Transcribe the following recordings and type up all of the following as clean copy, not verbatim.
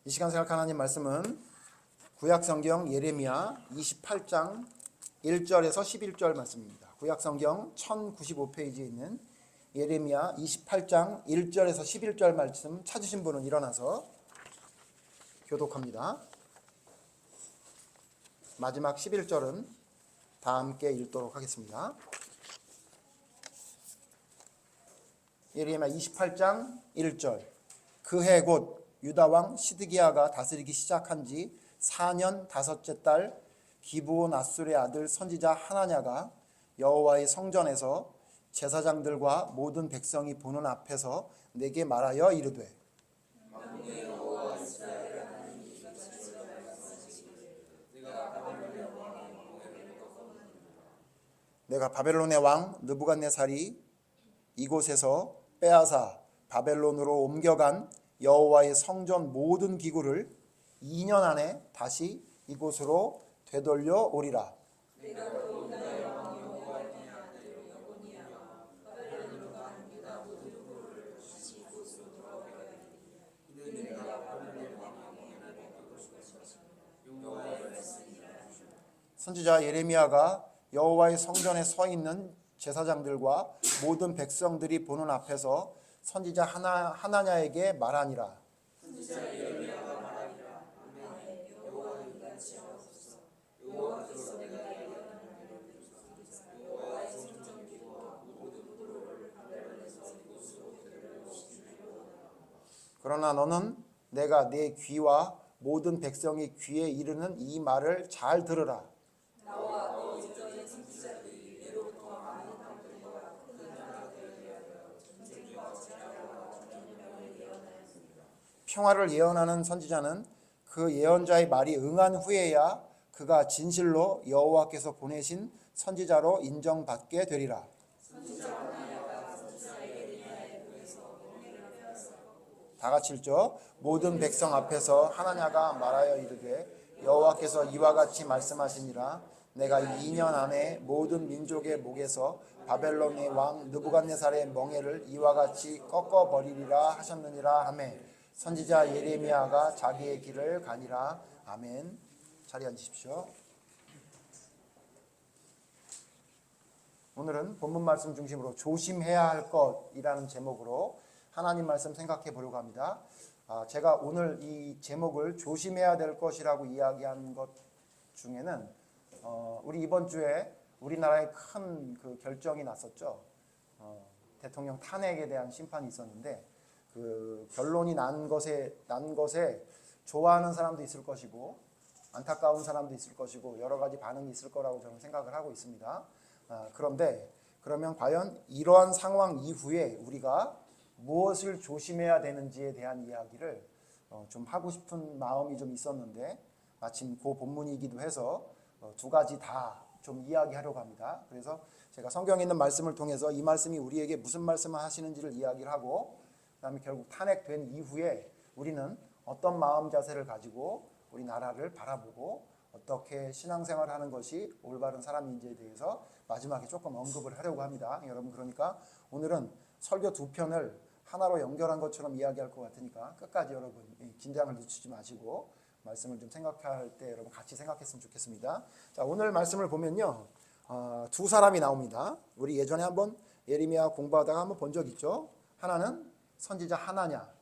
이 시간 생각할 하나님 말씀은 구약성경 예레미야 28장 1절에서 11절 말씀입니다. 구약성경 1095페이지에 있는 예레미야 28장 1절에서 11절 말씀 찾으신 분은 일어나서 교독합니다. 마지막 11절은 다 함께 읽도록 하겠습니다. 예레미야 28장 1절. 그 해 곧 유다왕 시드기야가 다스리기 시작한 지 4년 다섯째 달 기브온 아술의 아들 선지자 하나냐가 여호와의 성전에서 제사장들과 모든 백성이 보는 앞에서 내게 말하여 이르되 내가 바벨론의 왕 느부갓네살이 이곳에서 빼앗아 바벨론으로 옮겨간 여호와의 성전 모든 기구를 2년 안에 다시 이곳으로 되돌려 오리라. 선지자 예레미야가 여호와의 성전에 서 있는 제사장들과 모든 백성들이 보는 앞에서 선지자 하나냐에게 말하니라. 그러나 너는 내가 내 귀와 모든 백성의 귀에 이르는 이 말을 잘 들으라. 평화를 예언하는 선지자는 그 예언자의 말이 응한 후에야 그가 진실로 여호와께서 보내신 선지자로 인정받게 되리라. 다 같이 읽죠. 모든 백성 앞에서 하나냐가 말하여 이르되 여호와께서 이와 같이 말씀하시니라. 내가 2년 안에 모든 민족의 목에서 바벨론의 왕 느부갓네살의 멍에를 이와 같이 꺾어버리리라 하셨느니라 하매 선지자 예레미야가 자기의 길을 가니라. 아멘. 자리에 앉으십시오. 오늘은 본문 말씀 중심으로 조심해야 할 것이라는 제목으로 하나님 말씀 생각해 보려고 합니다. 제가 오늘 이 제목을 조심해야 될 것이라고 이야기한 것 중에는 우리 이번 주에 우리나라에 큰 그 결정이 났었죠. 대통령 탄핵에 대한 심판이 있었는데 그 결론이 난 것에 좋아하는 사람도 있을 것이고 안타까운 사람도 있을 것이고 여러 가지 반응이 있을 거라고 저는 생각을 하고 있습니다. 그런데 그러면 과연 이러한 상황 이후에 우리가 무엇을 조심해야 되는지에 대한 이야기를 좀 하고 싶은 마음이 좀 있었는데 마침 그 본문이기도 해서 두 가지 다 좀 이야기하려고 합니다. 그래서 제가 성경에 있는 말씀을 통해서 이 말씀이 우리에게 무슨 말씀을 하시는지를 이야기를 하고 그다음에 결국 탄핵된 이후에 우리는 어떤 마음 자세를 가지고 우리 나라를 바라보고 어떻게 신앙생활을 하는 것이 올바른 사람인지에 대해서 마지막에 조금 언급을 하려고 합니다. 여러분 그러니까 오늘은 설교 두 편을 하나로 연결한 것처럼 이야기할 것 같으니까 끝까지 여러분 긴장을 늦추지 마시고 말씀을 좀 생각할 때 여러분 같이 생각했으면 좋겠습니다. 자, 오늘 말씀을 보면요. 두 사람이 나옵니다. 우리 예전에 한번 예레미야 공부하다가 한번 본 적 있죠. 하나는 선지자 하나냐,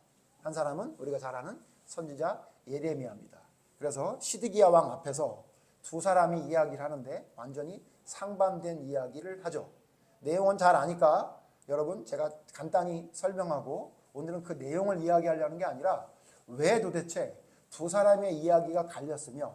한 사람은 우리가 잘 아는 선지자 예레미야입니다. 그래서 시드기야 왕 앞에서 두 사람이 이야기를 하는데 완전히 상반된 이야기를 하죠. 내용은 잘 아니까 여러분 제가 간단히 설명하고 오늘은 그 내용을 이야기하려는 게 아니라 왜 도대체 두 사람의 이야기가 갈렸으며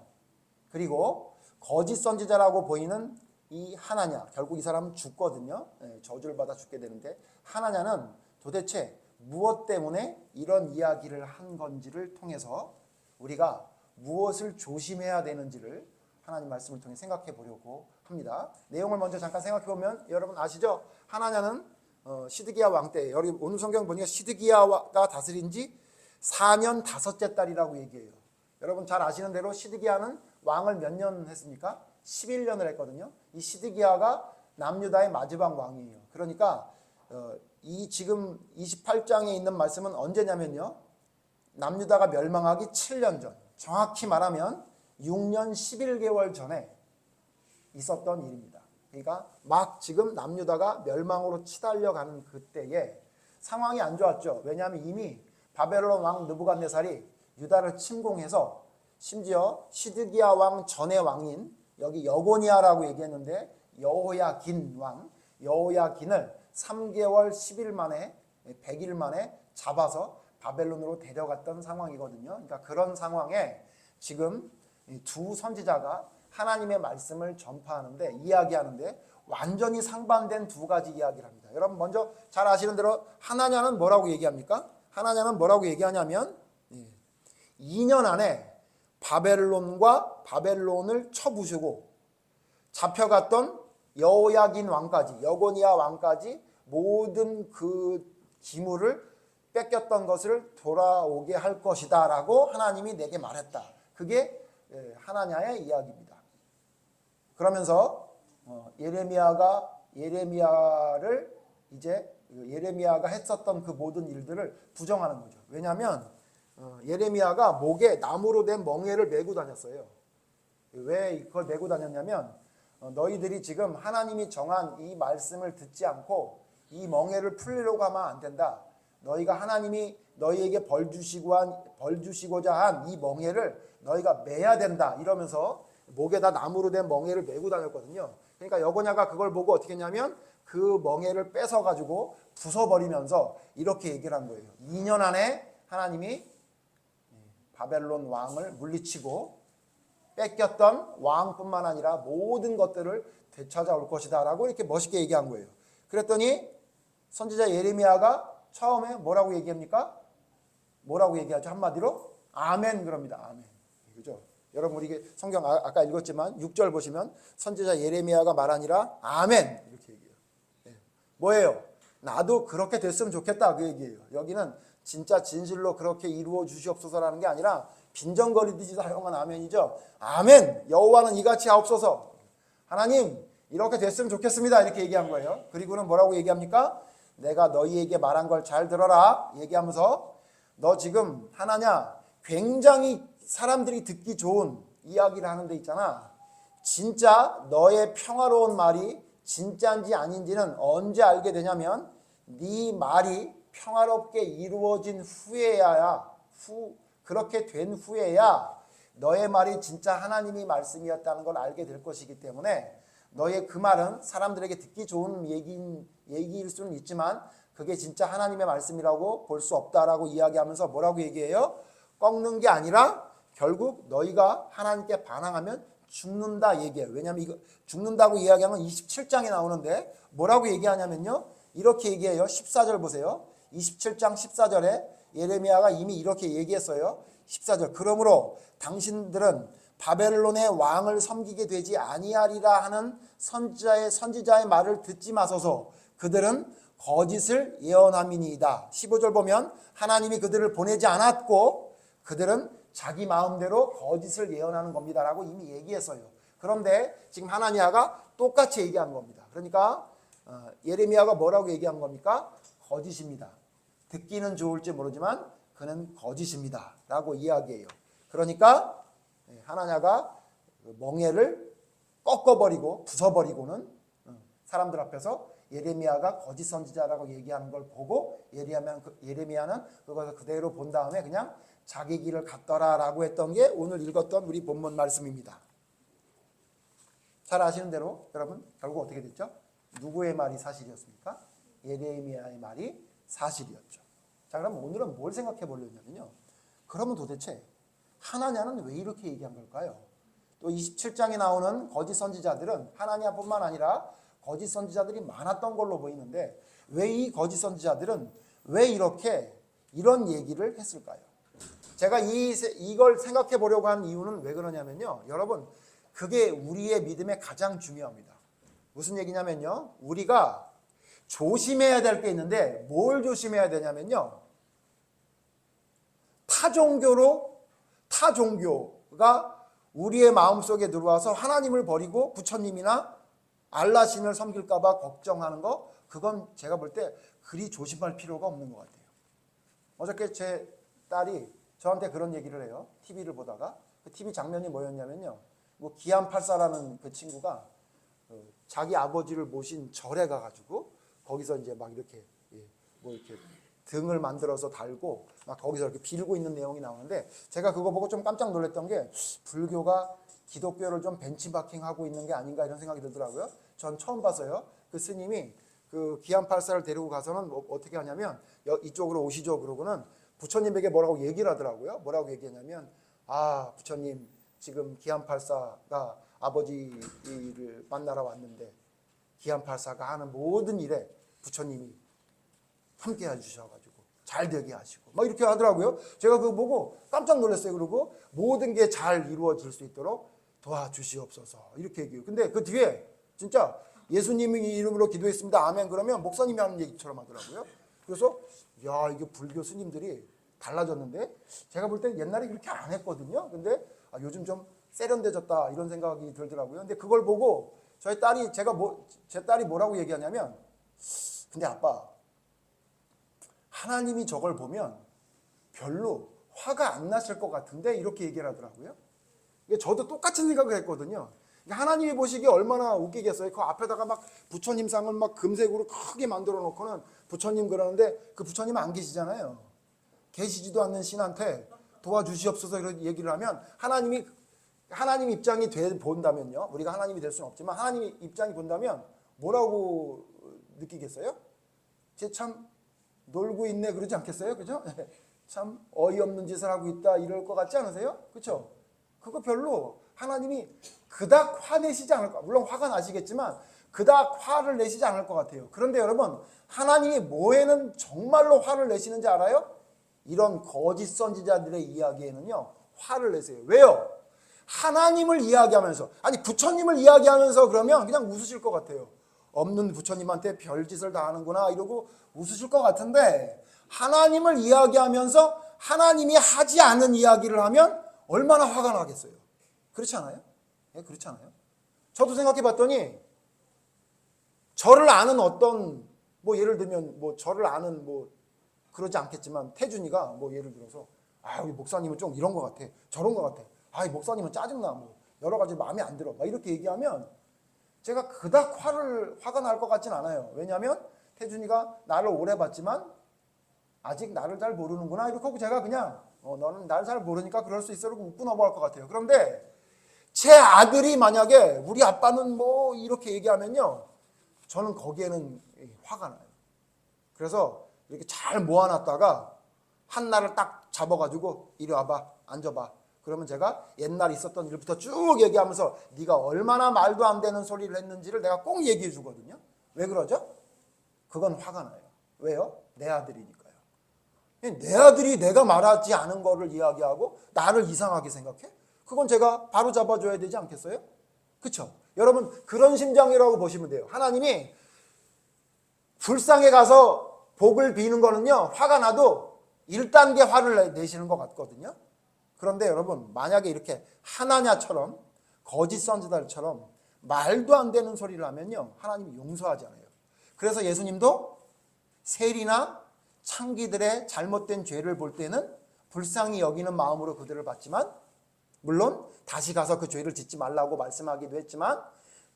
그리고 거짓 선지자라고 보이는 이 하나냐, 결국 이 사람은 죽거든요. 저주를 받아 죽게 되는데 하나냐는 도대체 무엇 때문에 이런 이야기를 한 건지를 통해서 우리가 무엇을 조심해야 되는지를 하나님 말씀을 통해 생각해 보려고 합니다. 내용을 먼저 잠깐 생각해 보면 여러분 아시죠? 하나냐는 시드기야 왕 때, 여기 오늘 성경 보니까 시드기야가 다스린 지 4년 다섯째 달이라고 얘기해요. 여러분 잘 아시는 대로 시드기야는 왕을 몇 년 했습니까? 11년을 했거든요. 이 시드기야가 남유다의 마지막 왕이에요. 그러니까 이 지금 28장에 있는 말씀은 언제냐면요. 남유다가 멸망하기 7년 전, 정확히 말하면 6년 11개월 전에 있었던 일입니다. 그러니까 막 지금 남유다가 멸망으로 치달려가는 그때에 상황이 안 좋았죠. 왜냐하면 이미 바벨론 왕 느부갓네살이 유다를 침공해서 심지어 시드기야 왕 전의 왕인 여기 여고니아라고 얘기했는데 여호야긴 왕, 여호야긴을 3개월 10일 만에 100일 만에 잡아서 바벨론으로 데려갔던 상황이거든요. 그러니까 그런 상황에 지금 두 선지자가 하나님의 말씀을 전파하는데 이야기하는데 완전히 상반된 두 가지 이야기를 합니다. 여러분 먼저 잘 아시는 대로 하나냐는 뭐라고 얘기합니까? 하나냐는 뭐라고 얘기하냐면 2년 안에 바벨론과 바벨론을 쳐부수고 잡혀갔던 여호야긴 왕까지 여고니아 왕까지 모든 그 기물을 뺏겼던 것을 돌아오게 할 것이다 라고 하나님이 내게 말했다. 그게 하나냐의 이야기입니다. 그러면서 예레미야를 이제 예레미야가 했었던 그 모든 일들을 부정하는 거죠. 왜냐하면 예레미야가 목에 나무로 된 멍에를 메고 다녔어요. 왜 그걸 메고 다녔냐면 너희들이 지금 하나님이 정한 이 말씀을 듣지 않고 이 멍에를 풀리려고 하면 안 된다. 너희가 하나님이 너희에게 벌 주시고자 한 이 멍에를 너희가 매야 된다. 이러면서 목에다 나무로 된 멍에를 메고 다녔거든요. 그러니까 여고냐가 그걸 보고 어떻게 했냐면 그 멍에를 뺏어가지고 부숴버리면서 이렇게 얘기를 한 거예요. 2년 안에 하나님이 바벨론 왕을 물리치고 뺏겼던 왕뿐만 아니라 모든 것들을 되찾아올 것이다 라고 이렇게 멋있게 얘기한 거예요. 그랬더니 선지자 예레미야가 처음에 뭐라고 얘기합니까? 뭐라고 얘기하죠? 한마디로 아멘 그럽니다. 아멘. 그죠? 여러분 우리 이게 성경 아까 읽었지만 6절 보시면 선지자 예레미야가 말하니라 아멘 이렇게 얘기해요. 뭐예요? 나도 그렇게 됐으면 좋겠다 그 얘기예요. 여기는 진짜 진실로 그렇게 이루어 주시옵소서라는 게 아니라 빈정거리듯이 사용한 아멘이죠. 아멘. 여호와는 이같이 하옵소서. 하나님 이렇게 됐으면 좋겠습니다. 이렇게 얘기한 거예요. 그리고는 뭐라고 얘기합니까? 내가 너희에게 말한 걸 잘 들어라 얘기하면서 너 지금 하나냐 굉장히 사람들이 듣기 좋은 이야기를 하는 데 있잖아. 진짜 너의 평화로운 말이 진짜인지 아닌지는 언제 알게 되냐면 네 말이 평화롭게 이루어진 후에야 그렇게 된 후에야 너의 말이 진짜 하나님이 말씀이었다는 걸 알게 될 것이기 때문에 너의 그 말은 사람들에게 듣기 좋은 얘기일 수는 있지만 그게 진짜 하나님의 말씀이라고 볼 수 없다라고 이야기하면서 뭐라고 얘기해요? 꺾는 게 아니라 결국 너희가 하나님께 반항하면 죽는다 얘기해요. 왜냐하면 이거 죽는다고 이야기하면 27장에 나오는데 뭐라고 얘기하냐면요. 이렇게 얘기해요. 14절 보세요. 27장 14절에 예레미야가 이미 이렇게 얘기했어요. 14절 그러므로 당신들은 바벨론의 왕을 섬기게 되지 아니하리라 하는 선지자의 말을 듣지 마소서. 그들은 거짓을 예언함이니이다. 15절 보면 하나님이 그들을 보내지 않았고 그들은 자기 마음대로 거짓을 예언하는 겁니다라고 이미 얘기했어요. 그런데 지금 하나냐가 똑같이 얘기한 겁니다. 그러니까 예레미야가 뭐라고 얘기한 겁니까? 거짓입니다. 듣기는 좋을지 모르지만 그는 거짓입니다 라고 이야기해요. 그러니까 하나냐가 멍에를 꺾어버리고 부숴버리고는 사람들 앞에서 예레미야가 거짓 선지자라고 얘기하는 걸 보고 예레미야는 그것을 그대로 본 다음에 그냥 자기 길을 갔더라라고 했던 게 오늘 읽었던 우리 본문 말씀입니다. 잘 아시는 대로 여러분 결국 어떻게 됐죠? 누구의 말이 사실이었습니까? 예레미야의 말이 사실이었죠. 자, 그럼 오늘은 뭘 생각해 보려냐면요. 그러면 도대체 하나냐는 왜 이렇게 얘기한 걸까요? 또 27장에 나오는 거짓 선지자들은 하나냐뿐만 아니라 거짓 선지자들이 많았던 걸로 보이는데 왜 이 거짓 선지자들은 왜 이런 얘기를 했을까요? 제가 이걸 생각해 보려고 한 이유는 왜 그러냐면요. 여러분 그게 우리의 믿음에 가장 중요합니다. 무슨 얘기냐면요. 우리가 조심해야 될 게 있는데 뭘 조심해야 되냐면요. 타종교가 우리의 마음속에 들어와서 하나님을 버리고 부처님이나 알라신을 섬길까 봐 걱정하는 거 그건 제가 볼 때 그리 조심할 필요가 없는 것 같아요. 어저께 제 딸이 저한테 그런 얘기를 해요. TV를 보다가 그 TV 장면이 뭐였냐면요. 뭐 기안84라는 그 친구가 자기 아버지를 모신 절에 가가지고 거기서 이제 막 이렇게 뭐 이렇게 등을 만들어서 달고 막 거기서 이렇게 빌고 있는 내용이 나오는데 제가 그거 보고 좀 깜짝 놀랐던 게 불교가 기독교를 좀 벤치마킹하고 있는 게 아닌가 이런 생각이 들더라고요. 전 처음 봤어요. 그 스님이 그 기안84를 데리고 가서는 어떻게 하냐면 이쪽으로 오시죠 그러고는 부처님에게 뭐라고 얘기를 하더라고요. 뭐라고 얘기했냐면 부처님 지금 기안84가 아버지를 만나러 왔는데 기안84가 하는 모든 일에 부처님이 함께 해주셔가지고 잘 되게 하시고 막 이렇게 하더라고요. 제가 그거 보고 깜짝 놀랐어요. 그리고 모든 게 잘 이루어질 수 있도록 도와주시옵소서 이렇게 얘기해요. 근데 그 뒤에 진짜 예수님의 이름으로 기도했습니다. 아멘 그러면 목사님이 하는 얘기처럼 하더라고요. 그래서 야 이게 불교 스님들이 달라졌는데 제가 볼 땐 옛날에 그렇게 안 했거든요. 근데 요즘 좀 세련돼졌다 이런 생각이 들더라고요. 근데 그걸 보고 제 딸이 뭐라고 얘기하냐면 근데 아빠 하나님이 저걸 보면 별로 화가 안 나실 것 같은데 이렇게 얘기를 하더라고요. 저도 똑같은 생각을 했거든요. 하나님이 보시기에 얼마나 웃기겠어요. 그 앞에다가 막 부처님 상을 막 금색으로 크게 만들어 놓고는 부처님 그러는데 그 부처님 안 계시잖아요. 계시지도 않는 신한테 도와주시옵소서 이런 얘기를 하면 하나님 입장이 본다면요. 우리가 하나님이 될 수는 없지만 하나님 입장이 본다면 뭐라고 느끼겠어요? 쟤 참 놀고 있네 그러지 않겠어요? 그죠? 참 어이없는 짓을 하고 있다 이럴 것 같지 않으세요? 그렇죠? 그거 별로 하나님이 그닥 화내시지 않을 것 같아요. 물론 화가 나시겠지만 그닥 화를 내시지 않을 것 같아요. 그런데 여러분 하나님이 뭐에는 정말로 화를 내시는지 알아요? 이런 거짓 선지자들의 이야기에는요 화를 내세요. 왜요? 하나님을 이야기하면서 부처님을 이야기하면서 그러면 그냥 웃으실 것 같아요. 없는 부처님한테 별짓을 다 하는구나 이러고 웃으실 것 같은데 하나님을 이야기하면서 하나님이 하지 않은 이야기를 하면 얼마나 화가 나겠어요. 그렇지 않아요? 예, 그렇지 않아요? 저도 생각해 봤더니 저를 아는 어떤 예를 들면 저를 아는 그러지 않겠지만 태준이가 예를 들어서 우리 목사님은 좀 이런 것 같아 저런 것 같아 이 목사님은 짜증나 여러 가지 마음에 안 들어 막 이렇게 얘기하면 제가 그닥 화가 날 것 같진 않아요. 왜냐하면 태준이가 나를 오래 봤지만 아직 나를 잘 모르는구나 이렇게 하고 제가 그냥 너는 나를 잘 모르니까 그럴 수 있어 이러고 웃고 넘어갈 것 같아요. 그런데 제 아들이 만약에 우리 아빠는 이렇게 얘기하면요 저는 거기에는 화가 나요. 그래서 이렇게 잘 모아놨다가 한날을 딱 잡아가지고 이리 와봐 앉아봐 그러면 제가 옛날 있었던 일부터 쭉 얘기하면서 네가 얼마나 말도 안 되는 소리를 했는지를 내가 꼭 얘기해 주거든요. 왜 그러죠? 그건 화가 나요. 왜요? 내 아들이니까요. 내 아들이 내가 말하지 않은 거를 이야기하고 나를 이상하게 생각해? 그건 제가 바로 잡아줘야 되지 않겠어요? 그렇죠? 여러분 그런 심정이라고 보시면 돼요. 하나님이 불상에 가서 복을 비는 거는요 화가 나도 1단계 화를 내시는 것 같거든요. 그런데 여러분 만약에 이렇게 하나냐처럼 거짓 선지자들처럼 말도 안 되는 소리를 하면요 하나님이 용서하지 않아요. 그래서 예수님도 세리나 창기들의 잘못된 죄를 볼 때는 불쌍히 여기는 마음으로 그들을 봤지만 물론 다시 가서 그 죄를 짓지 말라고 말씀하기도 했지만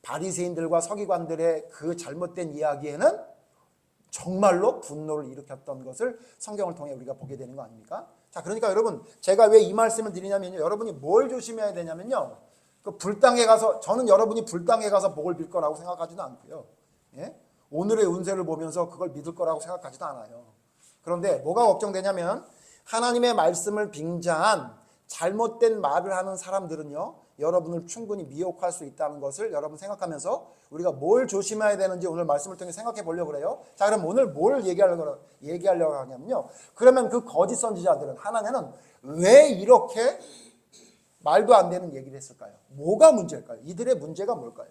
바리새인들과 서기관들의 그 잘못된 이야기에는 정말로 분노를 일으켰던 것을 성경을 통해 우리가 보게 되는 거 아닙니까? 자, 그러니까 여러분 제가 왜 이 말씀을 드리냐면요 여러분이 뭘 조심해야 되냐면요 그 불당에 가서 저는 여러분이 불당에 가서 복을 빌 거라고 생각하지도 않고요. 예? 오늘의 운세를 보면서 그걸 믿을 거라고 생각하지도 않아요. 그런데 뭐가 걱정되냐면 하나님의 말씀을 빙자한 잘못된 말을 하는 사람들은요 여러분을 충분히 미혹할 수 있다는 것을 여러분 생각하면서 우리가 뭘 조심해야 되는지 오늘 말씀을 통해 생각해 보려고 그래요. 자, 그럼 오늘 뭘 얘기하려고 하냐면요 그러면 그 거짓 선지자들은 하나님은 왜 이렇게 말도 안 되는 얘기를 했을까요? 뭐가 문제일까요? 이들의 문제가 뭘까요?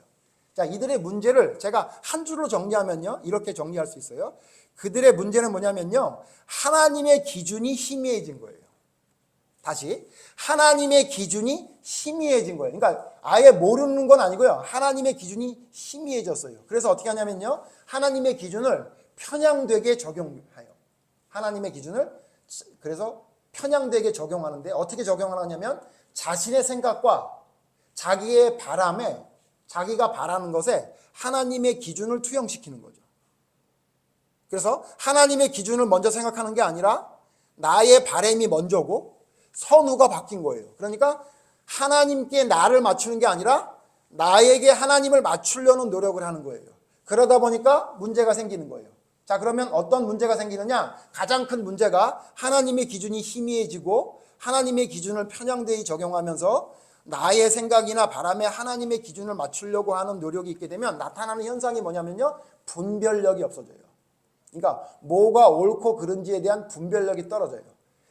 자, 이들의 문제를 제가 한 줄로 정리하면요 이렇게 정리할 수 있어요. 그들의 문제는 뭐냐면요 하나님의 기준이 희미해진 거예요. 다시 하나님의 기준이 희미해진 거예요. 그러니까 아예 모르는 건 아니고요. 하나님의 기준이 희미해졌어요. 그래서 어떻게 하냐면요. 하나님의 기준을 편향되게 적용해요. 하나님의 기준을 그래서 편향되게 적용하는데 어떻게 적용하냐면 자신의 생각과 자기의 바람에 자기가 바라는 것에 하나님의 기준을 투영시키는 거죠. 그래서 하나님의 기준을 먼저 생각하는 게 아니라 나의 바람이 먼저고 선우가 바뀐 거예요. 그러니까 하나님께 나를 맞추는 게 아니라 나에게 하나님을 맞추려는 노력을 하는 거예요. 그러다 보니까 문제가 생기는 거예요. 자, 그러면 어떤 문제가 생기느냐? 가장 큰 문제가 하나님의 기준이 희미해지고 하나님의 기준을 편향되이 적용하면서 나의 생각이나 바람에 하나님의 기준을 맞추려고 하는 노력이 있게 되면 나타나는 현상이 뭐냐면요, 분별력이 없어져요. 그러니까 뭐가 옳고 그른지에 대한 분별력이 떨어져요.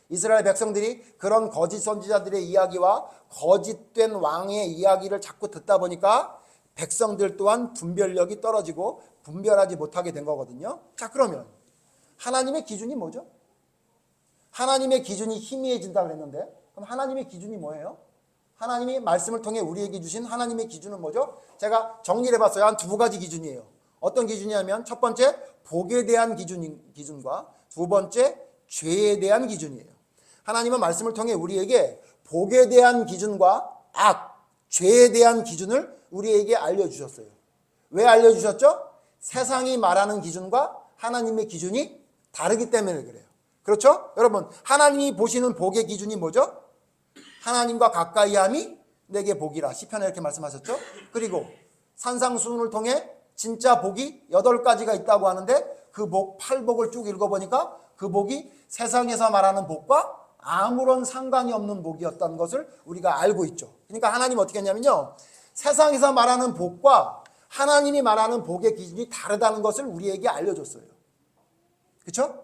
이스라엘 백성들이 그런 거짓 선지자들의 이야기와 거짓된 왕의 이야기를 자꾸 듣다 보니까 백성들 또한 분별력이 떨어지고 분별하지 못하게 된 거거든요. 자, 그러면 하나님의 기준이 뭐죠? 하나님의 기준이 희미해진다고 그랬는데 그럼 하나님의 기준이 뭐예요? 하나님이 말씀을 통해 우리에게 주신 하나님의 기준은 뭐죠? 제가 정리를 해봤어요. 한 두 가지 기준이에요. 어떤 기준이냐면 첫 번째 복에 대한 기준과 두 번째 죄에 대한 기준이에요. 하나님은 말씀을 통해 우리에게 복에 대한 기준과 죄에 대한 기준을 우리에게 알려주셨어요. 왜 알려주셨죠? 세상이 말하는 기준과 하나님의 기준이 다르기 때문에 그래요. 그렇죠? 여러분, 하나님이 보시는 복의 기준이 뭐죠? 하나님과 가까이함이 내게 복이라 시편에 이렇게 말씀하셨죠? 그리고 산상수훈을 통해 진짜 복이 8가지가 있다고 하는데 그 복 8복을 쭉 읽어보니까 그 복이 세상에서 말하는 복과 아무런 상관이 없는 복이었다는 것을 우리가 알고 있죠. 그러니까 하나님 어떻게 했냐면요, 세상에서 말하는 복과 하나님이 말하는 복의 기준이 다르다는 것을 우리에게 알려줬어요. 그렇죠?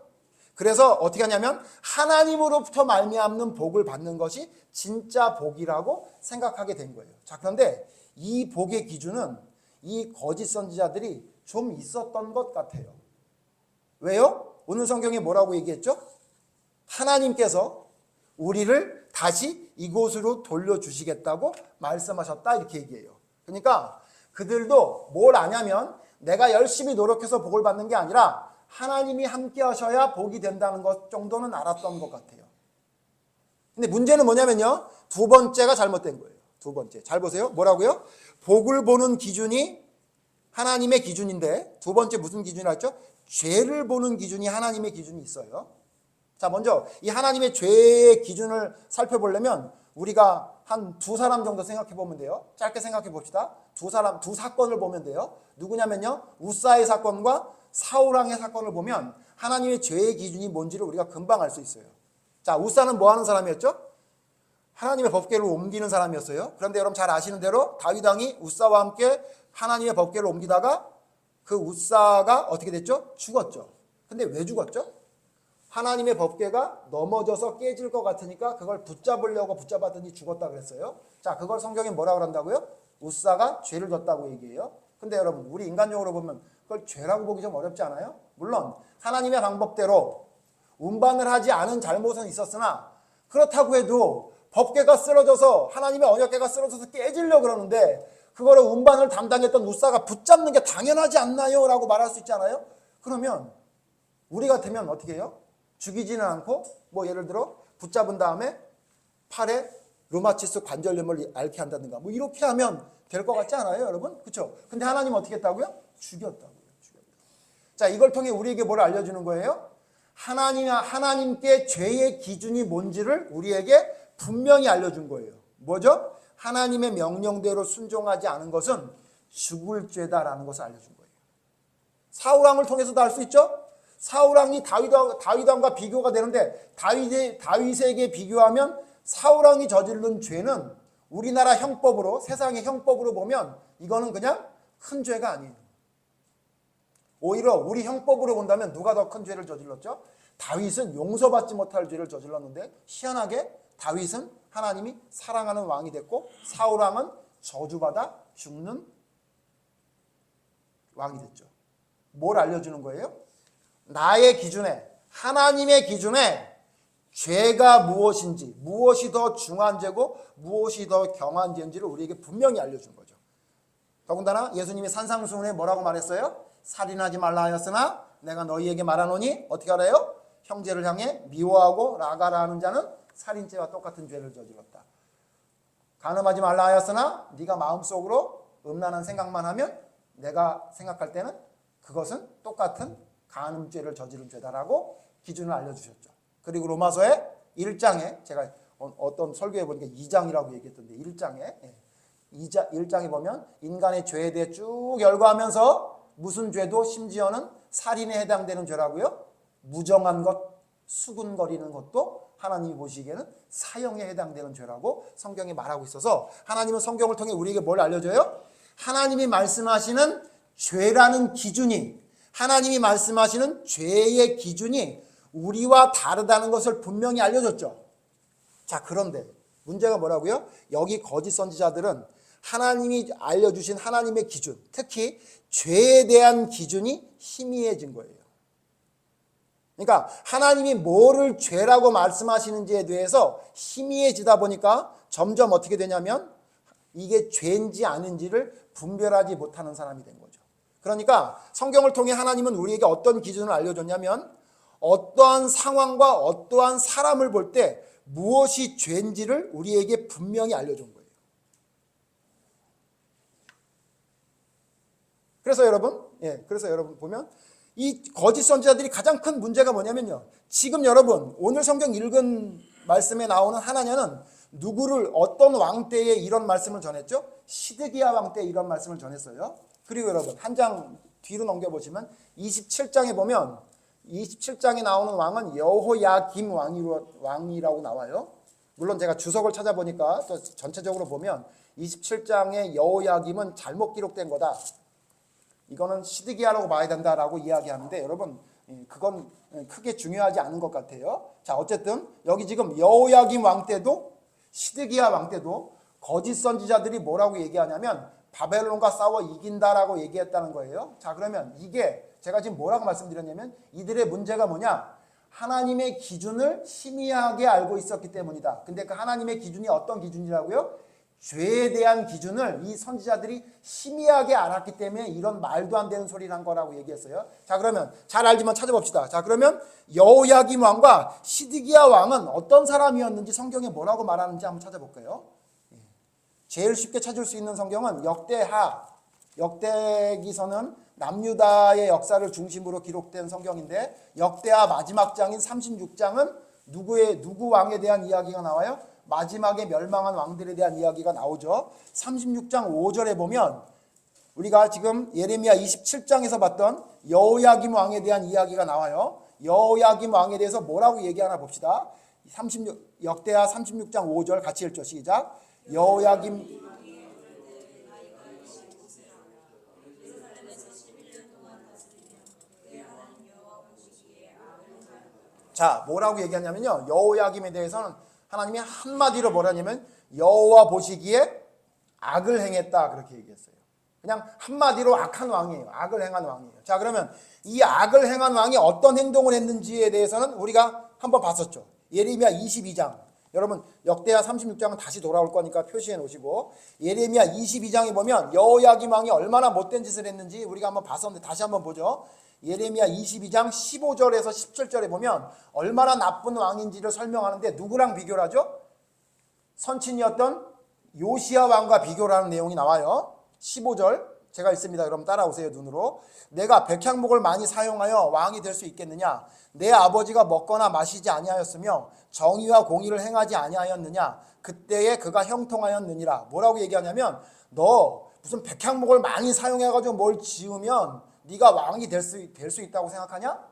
그래서 어떻게 하냐면 하나님으로부터 말미암는 복을 받는 것이 진짜 복이라고 생각하게 된 거예요. 자, 그런데 이 복의 기준은 이 거짓 선지자들이 좀 있었던 것 같아요. 왜요? 오늘 성경에 뭐라고 얘기했죠? 하나님께서 우리를 다시 이곳으로 돌려주시겠다고 말씀하셨다, 이렇게 얘기해요. 그러니까 그들도 뭘 아냐면 내가 열심히 노력해서 복을 받는 게 아니라 하나님이 함께 하셔야 복이 된다는 것 정도는 알았던 것 같아요. 근데 문제는 뭐냐면요, 두 번째가 잘못된 거예요. 두 번째, 잘 보세요. 뭐라고요? 복을 보는 기준이 하나님의 기준인데 두 번째 무슨 기준이라 했죠? 죄를 보는 기준이 하나님의 기준이 있어요. 자, 먼저 이 하나님의 죄의 기준을 살펴보려면 우리가 한 두 사람 정도 생각해 보면 돼요. 짧게 생각해 봅시다. 두 사건을 보면 돼요. 누구냐면요, 우사의 사건과 사울왕의 사건을 보면 하나님의 죄의 기준이 뭔지를 우리가 금방 알 수 있어요. 자, 우사는 뭐 하는 사람이었죠? 하나님의 법궤를 옮기는 사람이었어요. 그런데 여러분 잘 아시는 대로 다윗 왕이 우사와 함께 하나님의 법궤를 옮기다가 그 우사가 어떻게 됐죠? 죽었죠. 근데 왜 죽었죠? 하나님의 법궤가 넘어져서 깨질 것 같으니까 그걸 붙잡으려고 붙잡았더니 죽었다 그랬어요. 자, 그걸 성경에 뭐라고 그런다고요? 우사가 죄를 졌다고 얘기해요. 근데 여러분, 우리 인간적으로 보면 그걸 죄라고 보기 좀 어렵지 않아요? 물론 하나님의 방법대로 운반을 하지 않은 잘못은 있었으나 그렇다고 해도 법궤가 쓰러져서 하나님의 언약궤가 쓰러져서 깨지려고 그러는데 그거를 운반을 담당했던 우사가 붙잡는 게 당연하지 않나요? 라고 말할 수 있잖아요. 그러면 우리 같으면 어떻게 해요? 죽이지는 않고 뭐 예를 들어 붙잡은 다음에 팔에 류마티스 관절염을 앓게 한다든가 뭐 이렇게 하면 될 것 같지 않아요, 여러분? 그렇죠? 근데 하나님은 어떻게 했다고요? 죽였다고요. 자, 이걸 통해 우리에게 뭘 알려주는 거예요? 하나님께 죄의 기준이 뭔지를 우리에게 분명히 알려준 거예요. 뭐죠? 하나님의 명령대로 순종하지 않은 것은 죽을 죄다라는 것을 알려준 거예요. 사울왕을 통해서도 알 수 있죠? 사울왕이 다윗왕과 비교가 되는데 다윗에게 비교하면 사울왕이 저지른 죄는 우리나라 형법으로, 세상의 형법으로 보면 이거는 그냥 큰 죄가 아니에요. 오히려 우리 형법으로 본다면 누가 더 큰 죄를 저질렀죠? 다윗은 용서받지 못할 죄를 저질렀는데 희한하게 다윗은 하나님이 사랑하는 왕이 됐고 사울왕은 저주받아 죽는 왕이 됐죠. 뭘 알려주는 거예요? 나의 기준에, 하나님의 기준에 죄가 무엇인지, 무엇이 더 중한 죄고 무엇이 더 경한 죄인지를 우리에게 분명히 알려준 거죠. 더군다나 예수님이 산상수훈에 뭐라고 말했어요? 살인하지 말라 하였으나 내가 너희에게 말하노니 어떻게 하래요? 형제를 향해 미워하고 라가라 하는 자는 살인죄와 똑같은 죄를 저질렀다. 간음하지 말라 하였으나 네가 마음속으로 음란한 생각만 하면 내가 생각할 때는 그것은 똑같은 간음죄를 저지른 죄다라고 기준을 알려주셨죠. 그리고 로마서의 1장에 제가 어떤 설교에 보니까 2장이라고 얘기했던데 1장에 보면 인간의 죄에 대해 쭉 열거하면서 무슨 죄도 심지어는 살인에 해당되는 죄라고요. 무정한 것, 수군거리는 것도 하나님이 보시기에는 사형에 해당되는 죄라고 성경이 말하고 있어서 하나님은 성경을 통해 우리에게 뭘 알려줘요? 하나님이 말씀하시는 죄라는 기준이 하나님이 말씀하시는 죄의 기준이 우리와 다르다는 것을 분명히 알려줬죠. 자, 그런데 문제가 뭐라고요? 여기 거짓 선지자들은 하나님이 알려주신 하나님의 기준, 특히 죄에 대한 기준이 희미해진 거예요. 그러니까 하나님이 뭐를 죄라고 말씀하시는지에 대해서 희미해지다 보니까 점점 어떻게 되냐면 이게 죄인지 아닌지를 분별하지 못하는 사람이 된 거죠. 그러니까 성경을 통해 하나님은 우리에게 어떤 기준을 알려줬냐면 어떠한 상황과 어떠한 사람을 볼 때 무엇이 죄인지를 우리에게 분명히 알려준 거예요. 그래서 여러분 보면 이 거짓 선지자들이 가장 큰 문제가 뭐냐면요. 지금 여러분 오늘 성경 읽은 말씀에 나오는 하나냐는 누구를 어떤 왕 때에 이런 말씀을 전했죠? 시드기야 왕 때 이런 말씀을 전했어요. 그리고 여러분 한 장 뒤로 넘겨보시면 27장에 보면 27장에 나오는 왕은 여호야김 왕이라고 나와요. 물론 제가 주석을 찾아보니까 또 전체적으로 보면 27장의 여호야김은 잘못 기록된 거다. 이거는 시드기야라고 봐야 된다라고 이야기하는데 여러분 그건 크게 중요하지 않은 것 같아요. 자, 어쨌든 여기 지금 여호야김 왕 때도 시드기야 왕 때도 거짓 선지자들이 뭐라고 얘기하냐면 바벨론과 싸워 이긴다라고 얘기했다는 거예요. 자, 그러면 이게 제가 지금 뭐라고 말씀드렸냐면 이들의 문제가 뭐냐? 하나님의 기준을 희미하게 알고 있었기 때문이다. 근데 그 하나님의 기준이 어떤 기준이라고요? 죄에 대한 기준을 이 선지자들이 희미하게 알았기 때문에 이런 말도 안 되는 소리를 한 거라고 얘기했어요. 자, 그러면 잘 알지만 찾아봅시다. 자, 그러면 여호야김 왕과 시드기야 왕은 어떤 사람이었는지 성경에 뭐라고 말하는지 한번 찾아볼까요? 제일 쉽게 찾을 수 있는 성경은 역대기서는 남유다의 역사를 중심으로 기록된 성경인데 역대하 마지막 장인 36장은 누구 왕에 대한 이야기가 나와요? 마지막에 멸망한 왕들에 대한 이야기가 나오죠. 36장 5절에 보면 우리가 지금 예레미야 27장에서 봤던 여호야김 왕에 대한 이야기가 나와요. 여호야김 왕에 대해서 뭐라고 얘기하나 봅시다. 역대하 36장 5절 같이 읽죠. 시작. 여호야김 자, 뭐라고 얘기하냐면요. 여호야김에 대해서는 하나님이 한마디로 뭐라냐면 여호와 보시기에 악을 행했다 그렇게 얘기했어요. 그냥 한마디로 악한 왕이에요. 악을 행한 왕이에요. 자, 그러면 이 악을 행한 왕이 어떤 행동을 했는지에 대해서는 우리가 한번 봤었죠. 예레미야 22장. 여러분 역대하 36장은 다시 돌아올 거니까 표시해 놓으시고 예레미야 22장에 보면 여호야김 왕이 얼마나 못된 짓을 했는지 우리가 한번 봤었는데 다시 한번 보죠. 예레미야 22장 15절에서 17절에 보면 얼마나 나쁜 왕인지를 설명하는데 누구랑 비교를 하죠? 선친이었던 요시야 왕과 비교를 하는 내용이 나와요. 15절 제가 읽습니다. 그럼 따라오세요. 눈으로. 내가 백향목을 많이 사용하여 왕이 될 수 있겠느냐? 내 아버지가 먹거나 마시지 아니하였으며 정의와 공의를 행하지 아니하였느냐? 그때에 그가 형통하였느니라. 뭐라고 얘기하냐면 너 무슨 백향목을 많이 사용해가지고 뭘 지으면 네가 왕이 될 수 있다고 생각하냐?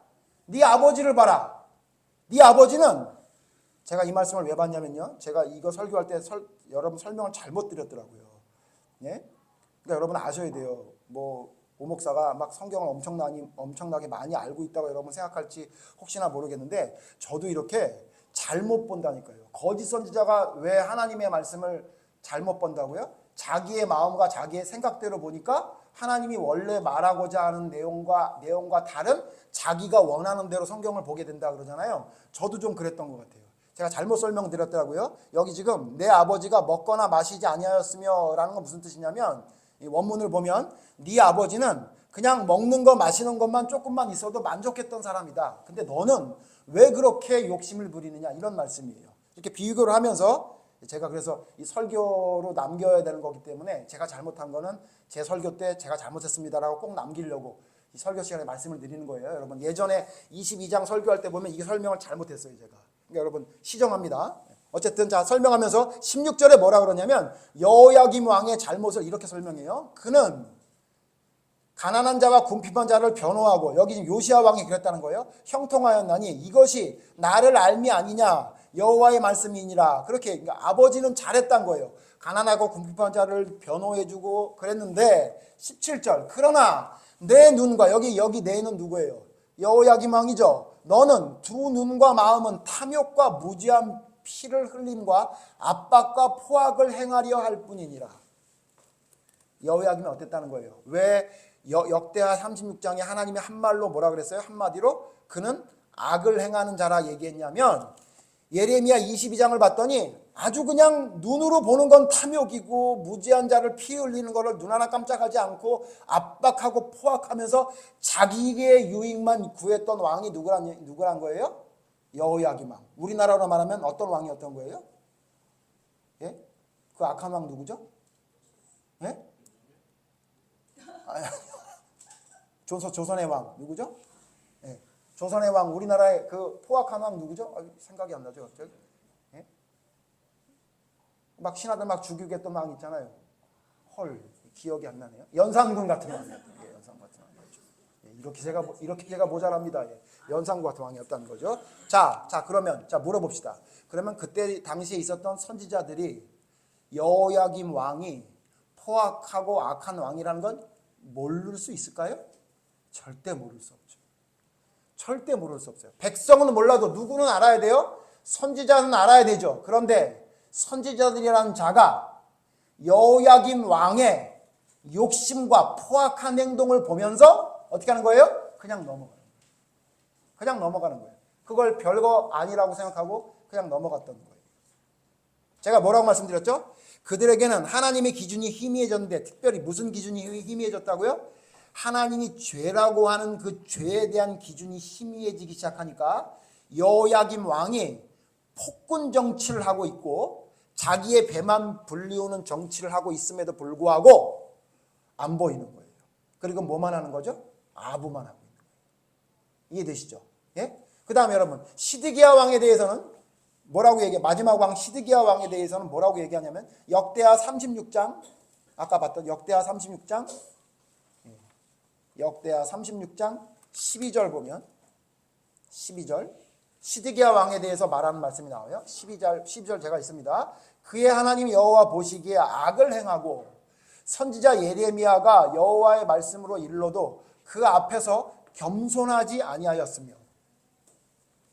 네 아버지를 봐라. 네 아버지는 제가 이 말씀을 왜 봤냐면요. 제가 이거 설교할 때 여러분 설명을 잘못 드렸더라고요. 예? 그러니까 여러분 아셔야 돼요. 뭐 오목사가 막 성경을 엄청나게 많이 알고 있다고 여러분 생각할지 혹시나 모르겠는데 저도 이렇게 잘못 본다니까요. 거짓 선지자가 왜 하나님의 말씀을 잘못 본다고요? 자기의 마음과 자기의 생각대로 보니까 하나님이 원래 말하고자 하는 내용과 다른 자기가 원하는 대로 성경을 보게 된다 그러잖아요. 저도 좀 그랬던 것 같아요. 제가 잘못 설명드렸더라고요. 여기 지금 내 아버지가 먹거나 마시지 아니하였으며 라는 건 무슨 뜻이냐면 이 원문을 보면 네 아버지는 그냥 먹는 거 마시는 것만 조금만 있어도 만족했던 사람이다. 근데 너는 왜 그렇게 욕심을 부리느냐 이런 말씀이에요. 이렇게 비교를 하면서 제가 그래서 이 설교로 남겨야 되는 거기 때문에 제가 잘못한 거는 제 설교 때 제가 잘못했습니다라고 꼭 남기려고 이 설교 시간에 말씀을 드리는 거예요. 여러분 예전에 22장 설교할 때 보면 이게 설명을 잘못했어요. 제가. 그러니까 여러분 시정합니다. 어쨌든 자 설명하면서 16절에 뭐라 그러냐면 여호야김 왕의 잘못을 이렇게 설명해요. 그는 가난한 자와 궁핍한 자를 변호하고 여기 지금 요시야 왕이 그랬다는 거예요. 형통하였나니 이것이 나를 알미 아니냐 여호와의 말씀이니라. 그렇게 그러니까 아버지는 잘했단 거예요. 가난하고 궁핍한 자를 변호해주고 그랬는데 17절 그러나 내 눈과 여기 내는 누구예요? 여호야김 왕이죠. 너는 두 눈과 마음은 탐욕과 무지한 피를 흘림과 압박과 포악을 행하려 할 뿐이니라. 여호야김이 어땠다는 거예요? 왜 역대하 36장에 하나님이 한 말로 뭐라 그랬어요? 한마디로 그는 악을 행하는 자라 얘기했냐면 예레미야 22장을 봤더니 아주 그냥 눈으로 보는 건 탐욕이고 무지한 자를 피 흘리는 것을 눈 하나 깜짝하지 않고 압박하고 포악하면서 자기의 유익만 구했던 왕이 누구란 거예요? 여호야김 왕. 우리나라로 말하면 어떤 왕이었던 거예요? 예? 그 악한 왕 누구죠? 예? 조선의 왕 누구죠? 예. 조선의 왕 우리나라의 그 포악한 왕 누구죠? 생각이 안 나죠 갑자기. 예? 막 신하들 막 죽이게 했던 왕 있잖아요. 헐 기억이 안 나네요. 연산군 같은 왕이었던 게 연산군 같은 왕이었죠. 예. 이렇게 제가 모자랍니다. 예. 연산군 같은 왕이었다는 거죠. 자 그러면 물어봅시다. 그러면 그때 당시에 있었던 선지자들이 여호야김 왕이 포악하고 악한 왕이라는 건 모를 수 있을까요? 절대 모를 수 없죠. 절대 모를 수 없어요. 백성은 몰라도 누구는 알아야 돼요? 선지자는 알아야 되죠. 그런데 선지자들이라는 자가 여호야김 왕의 욕심과 포악한 행동을 보면서 어떻게 하는 거예요? 그냥 넘어가는 거예요. 그걸 별거 아니라고 생각하고 그냥 넘어갔던 거예요. 제가 뭐라고 말씀드렸죠? 그들에게는 하나님의 기준이 희미해졌는데 특별히 무슨 기준이 희미해졌다고요? 하나님이 죄라고 하는 그 죄에 대한 기준이 희미해지기 시작하니까 여호야김 왕이 폭군 정치를 하고 있고 자기의 배만 불리우는 정치를 하고 있음에도 불구하고 안 보이는 거예요. 그리고 뭐만 하는 거죠? 아부만 하고 있는 거예요. 이해되시죠? 예? 그 다음에 여러분 시드기야 왕에 대해서는 뭐라고 얘기해? 마지막 왕 시드기야 왕에 대해서는 뭐라고 얘기하냐면 역대하 36장 아까 봤던 역대하 36장 12절 보면 12절 시드기야 왕에 대해서 말하는 말씀이 나와요. 12절 제가 있습니다. 그의 하나님 여호와 보시기에 악을 행하고 선지자 예레미야가 여호와의 말씀으로 일러도 그 앞에서 겸손하지 아니하였으며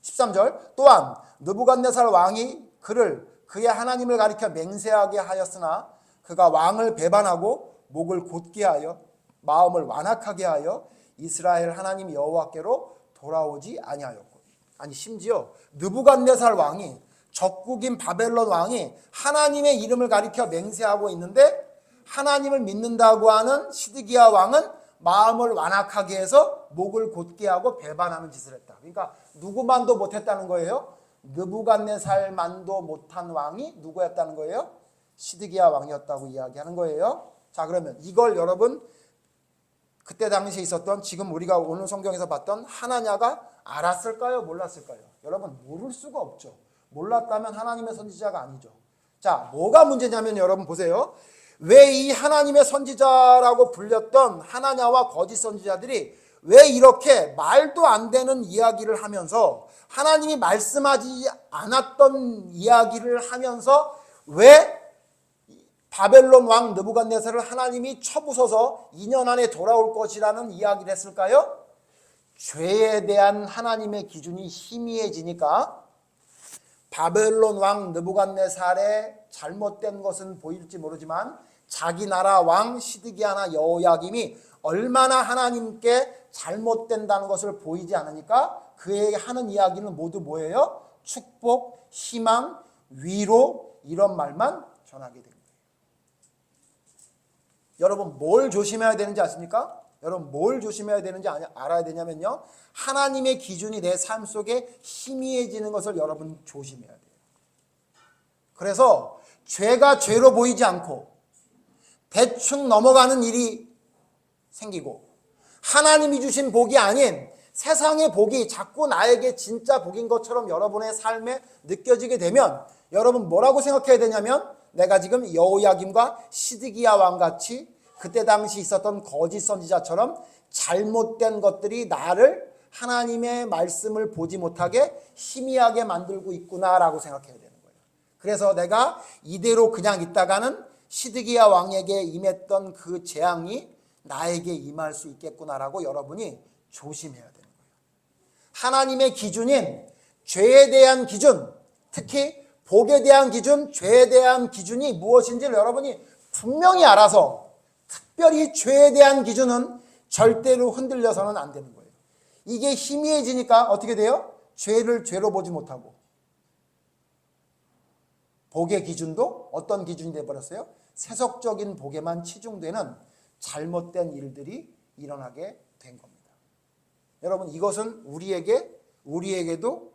13절 또한 느부갓네살 왕이 그의 하나님을 가리켜 맹세하게 하였으나 그가 왕을 배반하고 목을 곧게 하여 마음을 완악하게 하여 이스라엘 하나님 여호와께로 돌아오지 아니하였고 아니 심지어 느부갓네살 왕이 적국인 바벨론 왕이 하나님의 이름을 가리켜 맹세하고 있는데 하나님을 믿는다고 하는 시드기야 왕은 마음을 완악하게 해서 목을 곧게 하고 배반하는 짓을 했다. 그러니까 누구만도 못했다는 거예요. 느부갓네살만도 못한 왕이 누구였다는 거예요? 시드기야 왕이었다고 이야기하는 거예요. 자 그러면 이걸 여러분 그때 당시에 있었던 지금 우리가 오늘 성경에서 봤던 하나냐가 알았을까요? 몰랐을까요? 여러분 모를 수가 없죠. 몰랐다면 하나님의 선지자가 아니죠. 자 뭐가 문제냐면 여러분 보세요. 왜 이 하나님의 선지자라고 불렸던 하나냐와 거짓 선지자들이 왜 이렇게 말도 안 되는 이야기를 하면서 하나님이 말씀하지 않았던 이야기를 하면서 왜 바벨론 왕 느부갓네살을 하나님이 쳐부숴서 2년 안에 돌아올 것이라는 이야기를 했을까요? 죄에 대한 하나님의 기준이 희미해지니까 바벨론 왕 느부갓네살의 잘못된 것은 보일지 모르지만 자기 나라 왕 시드기야나 여호야김이 얼마나 하나님께 잘못된다는 것을 보이지 않으니까 그에게 하는 이야기는 모두 뭐예요? 축복, 희망, 위로 이런 말만 전하게 됩니다. 여러분 뭘 조심해야 되는지 아십니까? 여러분 뭘 조심해야 되는지 알아야 되냐면요. 하나님의 기준이 내 삶 속에 희미해지는 것을 여러분 조심해야 돼요. 그래서 죄가 죄로 보이지 않고 대충 넘어가는 일이 생기고 하나님이 주신 복이 아닌 세상의 복이 자꾸 나에게 진짜 복인 것처럼 여러분의 삶에 느껴지게 되면 여러분 뭐라고 생각해야 되냐면 내가 지금 여호야김과 시드기야 왕같이 그때 당시 있었던 거짓 선지자처럼 잘못된 것들이 나를 하나님의 말씀을 보지 못하게 희미하게 만들고 있구나라고 생각해야 되는 거예요. 그래서 내가 이대로 그냥 있다가는 시드기야 왕에게 임했던 그 재앙이 나에게 임할 수 있겠구나라고 여러분이 조심해야 되는 거예요. 하나님의 기준인 죄에 대한 기준, 특히 복에 대한 기준, 죄에 대한 기준이 무엇인지를 여러분이 분명히 알아서 특별히 죄에 대한 기준은 절대로 흔들려서는 안 되는 거예요. 이게 희미해지니까 어떻게 돼요? 죄를 죄로 보지 못하고 복의 기준도 어떤 기준이 되어버렸어요? 세속적인 복에만 치중되는 잘못된 일들이 일어나게 된 겁니다. 여러분 이것은 우리에게도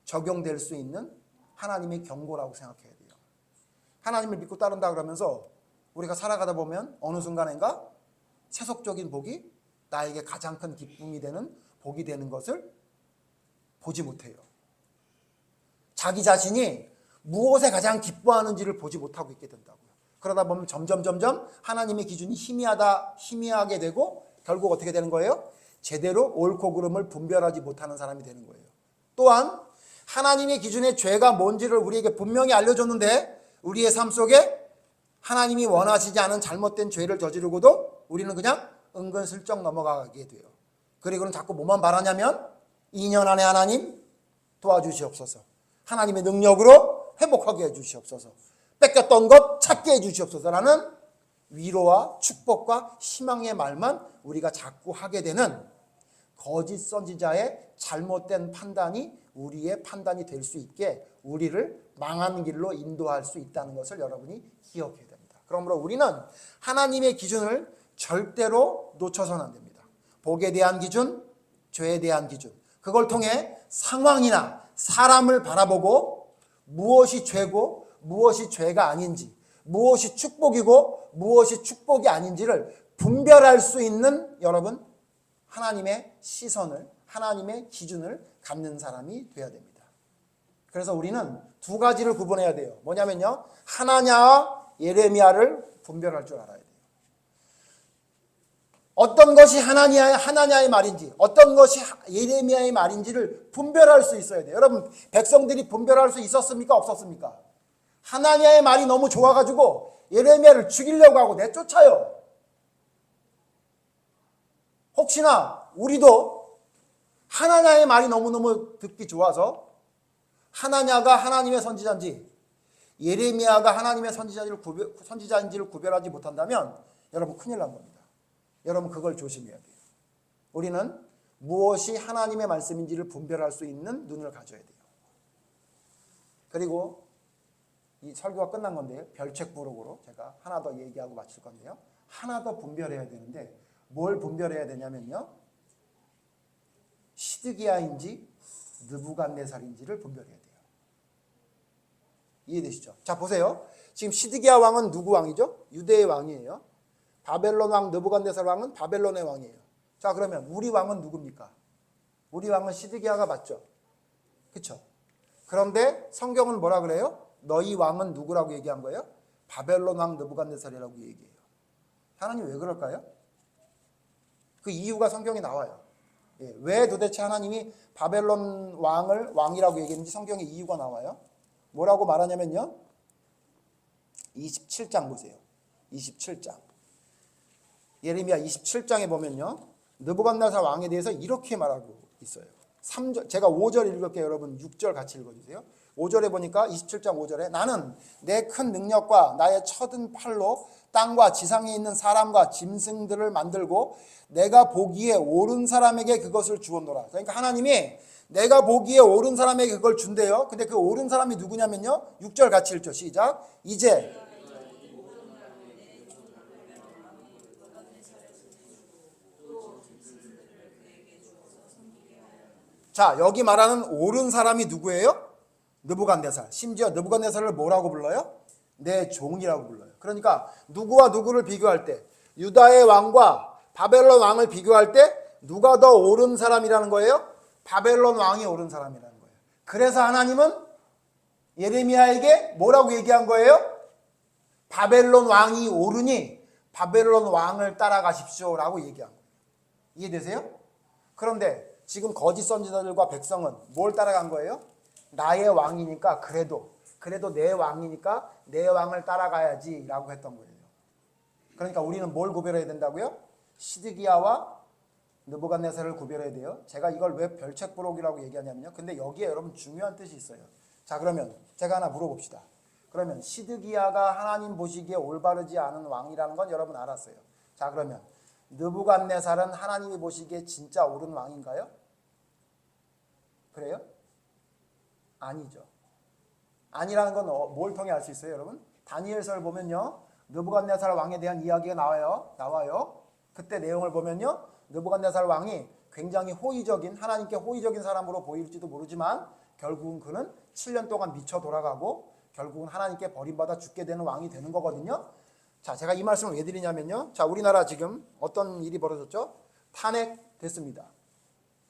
적용될 수 있는 하나님의 경고라고 생각해야 돼요. 하나님을 믿고 따른다 그러면서 우리가 살아가다 보면 어느 순간인가 세속적인 복이 나에게 가장 큰 기쁨이 되는 복이 되는 것을 보지 못해요. 자기 자신이 무엇에 가장 기뻐하는지를 보지 못하고 있게 된다고요. 그러다 보면 점점 하나님의 기준이 희미하게 되고 결국 어떻게 되는 거예요? 제대로 옳고 그름을 분별하지 못하는 사람이 되는 거예요. 또한 하나님의 기준의 죄가 뭔지를 우리에게 분명히 알려줬는데 우리의 삶 속에 하나님이 원하시지 않은 잘못된 죄를 저지르고도 우리는 그냥 은근슬쩍 넘어가게 돼요. 그리고는 자꾸 뭐만 바라냐면 2년 안에 하나님 도와주시옵소서. 하나님의 능력으로 회복하게 해주시옵소서. 뺏겼던 것 찾게 해주시옵소서라는 위로와 축복과 희망의 말만 우리가 자꾸 하게 되는 거짓 선지자의 잘못된 판단이 우리의 판단이 될 수 있게 우리를 망하는 길로 인도할 수 있다는 것을 여러분이 기억해야 됩니다. 그러므로 우리는 하나님의 기준을 절대로 놓쳐서는 안 됩니다. 복에 대한 기준, 죄에 대한 기준, 그걸 통해 상황이나 사람을 바라보고 무엇이 죄고 무엇이 죄가 아닌지, 무엇이 축복이고 무엇이 축복이 아닌지를 분별할 수 있는 여러분 하나님의 시선을, 하나님의 기준을 갖는 사람이 되어야 됩니다. 그래서 우리는 두 가지를 구분해야 돼요. 뭐냐면요, 하나냐와 예레미야를 분별할 줄 알아야 돼요. 어떤 것이 하나냐의 말인지 어떤 것이 예레미야의 말인지를 분별할 수 있어야 돼요. 여러분 백성들이 분별할 수 있었습니까? 없었습니까? 하나냐의 말이 너무 좋아가지고 예레미야를 죽이려고 하고 내쫓아요. 혹시나 우리도 하나냐의 말이 너무너무 듣기 좋아서 하나냐가 하나님의 선지자인지 예레미야가 하나님의 선지자인지를 구별하지 못한다면 여러분 큰일 난 겁니다. 여러분 그걸 조심해야 돼요. 우리는 무엇이 하나님의 말씀인지를 분별할 수 있는 눈을 가져야 돼요. 그리고 이 설교가 끝난 건데요. 별책 부록으로 제가 하나 더 얘기하고 마칠 건데요. 하나 더 분별해야 되는데 뭘 분별해야 되냐면요. 시드기야인지 느부갓네살인지를 분별해야 돼요. 이해되시죠? 자 보세요. 지금 시드기야 왕은 누구 왕이죠? 유대의 왕이에요. 바벨론 왕 느부갓네살 왕은 바벨론의 왕이에요. 자 그러면 우리 왕은 누굽니까? 우리 왕은 시드기야가 맞죠? 그렇죠? 그런데 성경은 뭐라 그래요? 너희 왕은 누구라고 얘기한 거예요? 바벨론 왕 느부갓네살이라고 얘기해요. 하나님 왜 그럴까요? 그 이유가 성경에 나와요. 왜 도대체 하나님이 바벨론 왕을 왕이라고 얘기했는지 성경에 이유가 나와요. 뭐라고 말하냐면요. 27장 보세요. 27장. 예레미야 27장에 보면요. 느부갓네살 왕에 대해서 이렇게 말하고 있어요. 3절, 제가 5절 읽을게요. 여러분 6절 같이 읽어주세요. 5절에 보니까 27장 5절에 나는 내 큰 능력과 나의 쳐든 팔로 땅과 지상에 있는 사람과 짐승들을 만들고 내가 보기에 옳은 사람에게 그것을 주었노라. 그러니까 하나님이 내가 보기에 옳은 사람에게 그걸 준대요. 근데 그 옳은 사람이 누구냐면요. 6절 같이 읽죠. 시작. 이제 자 여기 말하는 옳은 사람이 누구예요? 느부갓네살. 심지어 느부갓네살을 뭐라고 불러요? 내 종이라고 불러요. 그러니까 누구와 누구를 비교할 때, 유다의 왕과 바벨론 왕을 비교할 때 누가 더 옳은 사람이라는 거예요? 바벨론 왕이 옳은 사람이라는 거예요. 그래서 하나님은 예레미야에게 뭐라고 얘기한 거예요? 바벨론 왕이 옳으니 바벨론 왕을 따라가십시오 라고 얘기한 거예요. 이해되세요? 그런데 지금 거짓 선지자들과 백성은 뭘 따라간 거예요? 나의 왕이니까 그래도 내 왕이니까 내 왕을 따라가야지 라고 했던 거예요. 그러니까 우리는 뭘 구별해야 된다고요? 시드기야와 느부갓네살을 구별해야 돼요. 제가 이걸 왜 별책부록이라고 얘기하냐면요. 근데 여기에 여러분 중요한 뜻이 있어요. 자, 그러면 제가 하나 물어봅시다. 그러면 시드기야가 하나님 보시기에 올바르지 않은 왕이라는 건 여러분 알았어요. 자, 그러면 느부갓네살은 하나님이 보시기에 진짜 옳은 왕인가요? 그래요? 아니죠. 아니라는 건 뭘 통해 알 수 있어요, 여러분? 다니엘서를 보면요. 느부갓네살 왕에 대한 이야기가 나와요. 그때 내용을 보면요. 느부갓네살 왕이 굉장히 호의적인, 하나님께 호의적인 사람으로 보일지도 모르지만 결국은 그는 7년 동안 미쳐 돌아가고 결국은 하나님께 버림받아 죽게 되는 왕이 되는 거거든요. 자, 제가 이 말씀을 왜 드리냐면요. 자, 우리나라 지금 어떤 일이 벌어졌죠? 탄핵됐습니다.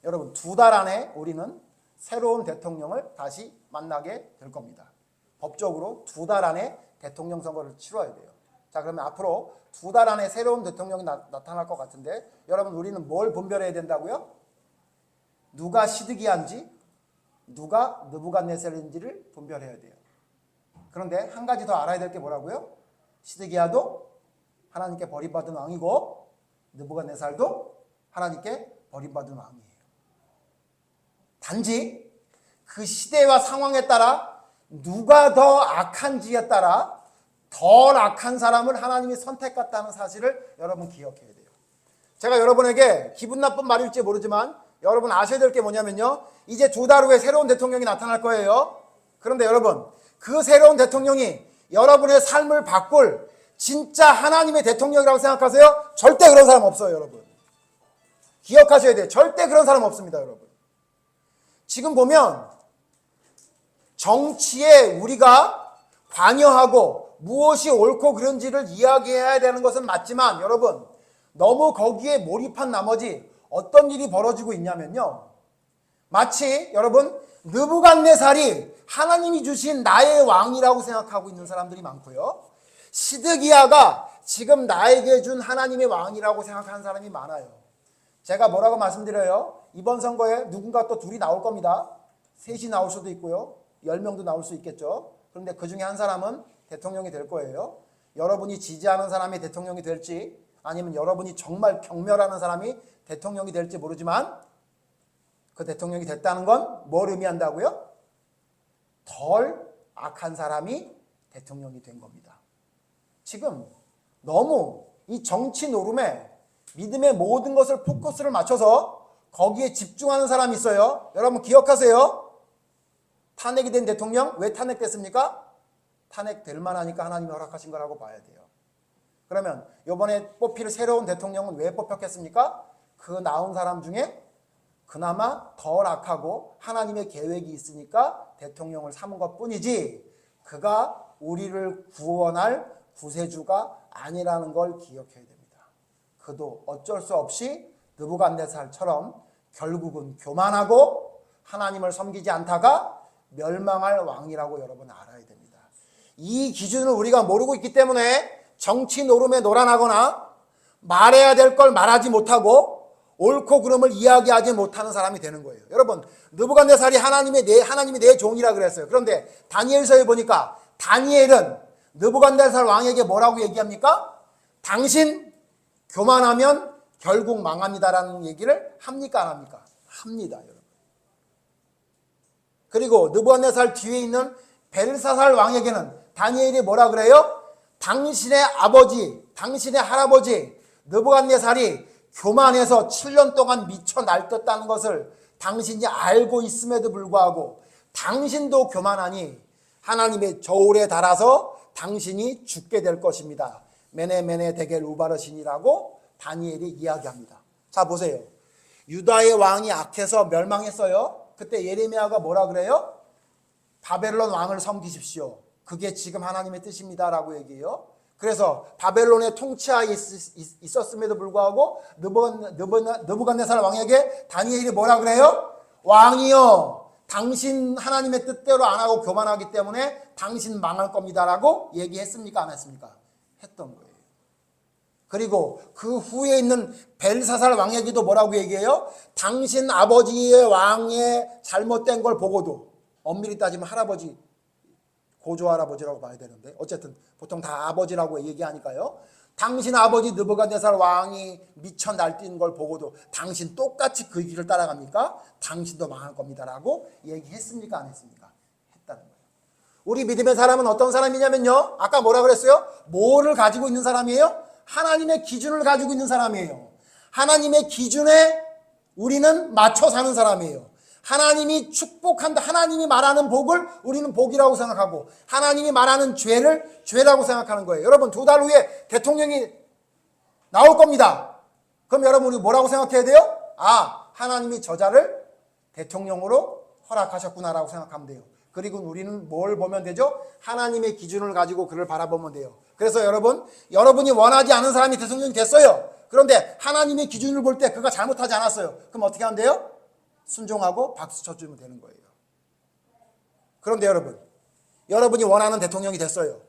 여러분, 2달 안에 우리는 새로운 대통령을 다시 만나게 될 겁니다. 법적으로 2달 안에 대통령 선거를 치러야 돼요. 자, 그러면 앞으로 2달 안에 새로운 대통령이 나타날 것 같은데 여러분, 우리는 뭘 분별해야 된다고요? 누가 시드기야인지 누가 느부갓네살인지를 분별해야 돼요. 그런데 한 가지 더 알아야 될 게 뭐라고요? 시드기야도 하나님께 버림받은 왕이고 느부갓네살도 하나님께 버림받은 왕이에요. 단지 그 시대와 상황에 따라 누가 더 악한지에 따라 덜 악한 사람을 하나님이 선택했다는 사실을 여러분 기억해야 돼요. 제가 여러분에게 기분 나쁜 말일지 모르지만 여러분 아셔야 될 게 뭐냐면요. 이제 2달 후에 새로운 대통령이 나타날 거예요. 그런데 여러분, 그 새로운 대통령이 여러분의 삶을 바꿀 진짜 하나님의 대통령이라고 생각하세요? 절대 그런 사람 없어요, 여러분. 기억하셔야 돼요. 절대 그런 사람 없습니다, 여러분. 지금 보면 정치에 우리가 관여하고 무엇이 옳고 그른지를 이야기해야 되는 것은 맞지만 여러분, 너무 거기에 몰입한 나머지 어떤 일이 벌어지고 있냐면요. 마치 여러분, 느부갓네살이 하나님이 주신 나의 왕이라고 생각하고 있는 사람들이 많고요. 시드기야가 지금 나에게 준 하나님의 왕이라고 생각하는 사람이 많아요. 제가 뭐라고 말씀드려요? 이번 선거에 누군가 또 둘이 나올 겁니다. 셋이 나올 수도 있고요. 10명도 나올 수 있겠죠. 그런데 그 중에 한 사람은 대통령이 될 거예요. 여러분이 지지하는 사람이 대통령이 될지 아니면 여러분이 정말 경멸하는 사람이 대통령이 될지 모르지만 그 대통령이 됐다는 건 뭘 의미한다고요? 덜 악한 사람이 대통령이 된 겁니다. 지금 너무 이 정치 노름에 믿음의 모든 것을 포커스를 맞춰서 거기에 집중하는 사람이 있어요. 여러분 기억하세요. 탄핵이 된 대통령 왜 탄핵됐습니까? 탄핵될 만하니까 하나님이 허락하신 거라고 봐야 돼요. 그러면 이번에 뽑힐 새로운 대통령은 왜 뽑혔겠습니까? 그 나온 사람 중에 그나마 덜 악하고 하나님의 계획이 있으니까 대통령을 삼은 것뿐이지 그가 우리를 구원할 구세주가 아니라는 걸 기억해야 됩니다. 그도 어쩔 수 없이 느부갓네살처럼 결국은 교만하고 하나님을 섬기지 않다가 멸망할 왕이라고 여러분 알아야 됩니다. 이 기준을 우리가 모르고 있기 때문에 정치 노름에 놀아나거나 말해야 될 걸 말하지 못하고 옳고 그름을 이야기하지 못하는 사람이 되는 거예요. 여러분, 느부갓네살이 하나님이 내 종이라 그랬어요. 그런데 다니엘서에 보니까 다니엘은 느부갓네살 왕에게 뭐라고 얘기합니까? 당신 교만하면 결국 망합니다라는 얘기를 합니까 안 합니까? 합니다, 여러분. 그리고 느부갓네살 뒤에 있는 벨사살 왕에게는 다니엘이 뭐라 그래요? 당신의 아버지, 당신의 할아버지 느부갓네살이 교만해서 7년 동안 미쳐 날뛰었다는 것을 당신이 알고 있음에도 불구하고 당신도 교만하니 하나님의 저울에 달아서 당신이 죽게 될 것입니다. 메네 데겔 우바르신이라고 다니엘이 이야기합니다. 자, 보세요. 유다의 왕이 악해서 멸망했어요. 그때 예레미야가 뭐라 그래요? 바벨론 왕을 섬기십시오. 그게 지금 하나님의 뜻입니다라고 얘기해요. 그래서 바벨론의 통치하에 있었음에도 불구하고 느부갓네살 왕에게 다니엘이 뭐라 그래요? 왕이여, 당신 하나님의 뜻대로 안 하고 교만하기 때문에 당신 망할 겁니다라고 얘기했습니까? 안 했습니까? 했던 거예요. 그리고 그 후에 있는 벨사살 왕에게도 뭐라고 얘기해요? 당신 아버지의 왕의 잘못된 걸 보고도, 엄밀히 따지면 할아버지, 고조 할아버지라고 봐야 되는데 어쨌든 보통 다 아버지라고 얘기하니까요. 당신 아버지 느부갓네살 왕이 미쳐 날뛰는 걸 보고도 당신 똑같이 그 길을 따라갑니까? 당신도 망할 겁니다라고 얘기했습니까? 안 했습니까? 했다는 거예요. 우리 믿음의 사람은 어떤 사람이냐면요, 아까 뭐라 그랬어요? 뭐를 가지고 있는 사람이에요? 하나님의 기준을 가지고 있는 사람이에요. 하나님의 기준에 우리는 맞춰 사는 사람이에요. 하나님이 축복한다, 하나님이 말하는 복을 우리는 복이라고 생각하고 하나님이 말하는 죄를 죄라고 생각하는 거예요. 여러분, 2달 후에 대통령이 나올 겁니다. 그럼 여러분, 우리 뭐라고 생각해야 돼요? 아, 하나님이 저자를 대통령으로 허락하셨구나라고 생각하면 돼요. 그리고 우리는 뭘 보면 되죠? 하나님의 기준을 가지고 그를 바라보면 돼요. 그래서 여러분이 원하지 않은 사람이 대통령이 됐어요. 그런데 하나님의 기준을 볼 때 그가 잘못하지 않았어요. 그럼 어떻게 하면 돼요? 순종하고 박수 쳐주면 되는 거예요. 그런데 여러분이 원하는 대통령이 됐어요.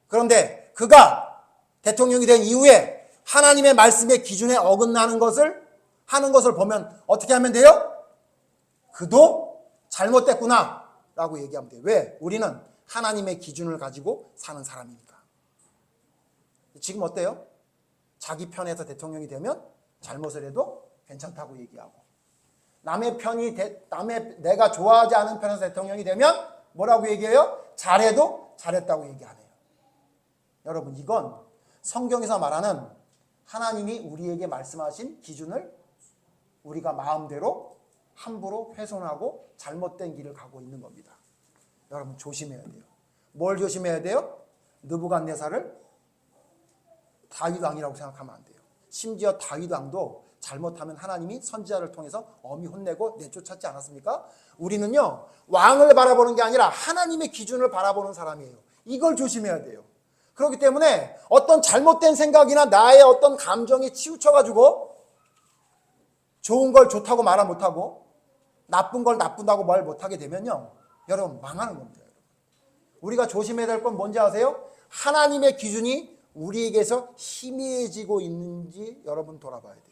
그런데 그가 대통령이 된 이후에 하나님의 말씀의 기준에 어긋나는 것을 하는 것을 보면 어떻게 하면 돼요? 그도 잘못됐구나 라고 얘기하면 돼요. 왜? 우리는 하나님의 기준을 가지고 사는 사람이니까. 지금 어때요? 자기 편에서 대통령이 되면 잘못을 해도 괜찮다고 얘기하고, 내가 좋아하지 않은 편에서 대통령이 되면 뭐라고 얘기해요? 잘해도 잘했다고 얘기하네요. 여러분, 이건 성경에서 말하는 하나님이 우리에게 말씀하신 기준을 우리가 마음대로 함부로 훼손하고 잘못된 길을 가고 있는 겁니다. 여러분, 조심해야 돼요. 뭘 조심해야 돼요? 느부갓네살을 다윗 왕이라고 생각하면 안 돼요. 심지어 다윗 왕도 잘못하면 하나님이 선지자를 통해서 엄히 혼내고 내쫓았지 않았습니까? 우리는요, 왕을 바라보는 게 아니라 하나님의 기준을 바라보는 사람이에요. 이걸 조심해야 돼요. 그렇기 때문에 어떤 잘못된 생각이나 나의 어떤 감정에 치우쳐가지고 좋은 걸 좋다고 말 못하고 나쁜 걸 나쁘다고 말 못하게 되면요, 여러분, 망하는 겁니다. 우리가 조심해야 될 건 뭔지 아세요? 하나님의 기준이 우리에게서 희미해지고 있는지 여러분 돌아봐야 돼요.